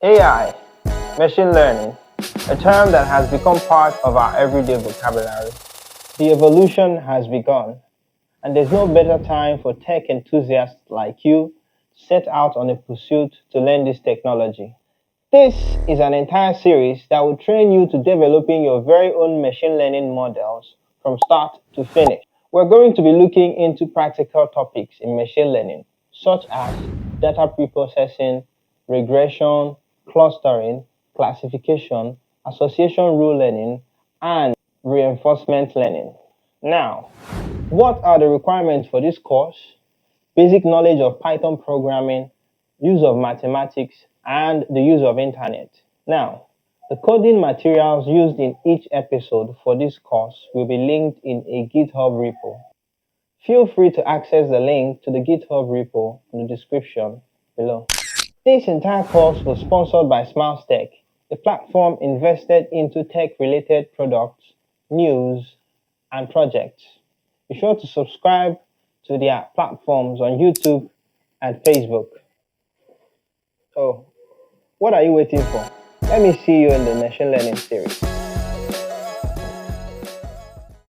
AI, machine learning, a term that has become part of our everyday vocabulary. The evolution has begun, and there's no better time for tech enthusiasts like you to set out on a pursuit to learn this technology. This is an entire series that will train you to developing your very own machine learning models from start to finish. We're going to be looking into practical topics in machine learning, such as data preprocessing, regression, clustering, classification, association rule learning, and reinforcement learning. Now, what are the requirements for this course? Basic knowledge of Python programming, use of mathematics, and the use of internet. Now, the coding materials used in each episode for this course will be linked in a GitHub repo. Feel free to access the link to the GitHub repo in the description below. This entire course was sponsored by Smiles Tech, a platform invested into tech-related products, news, and projects. Be sure to subscribe to their platforms on YouTube and Facebook. Oh, what are you waiting for? Let me see you in the machine learning series.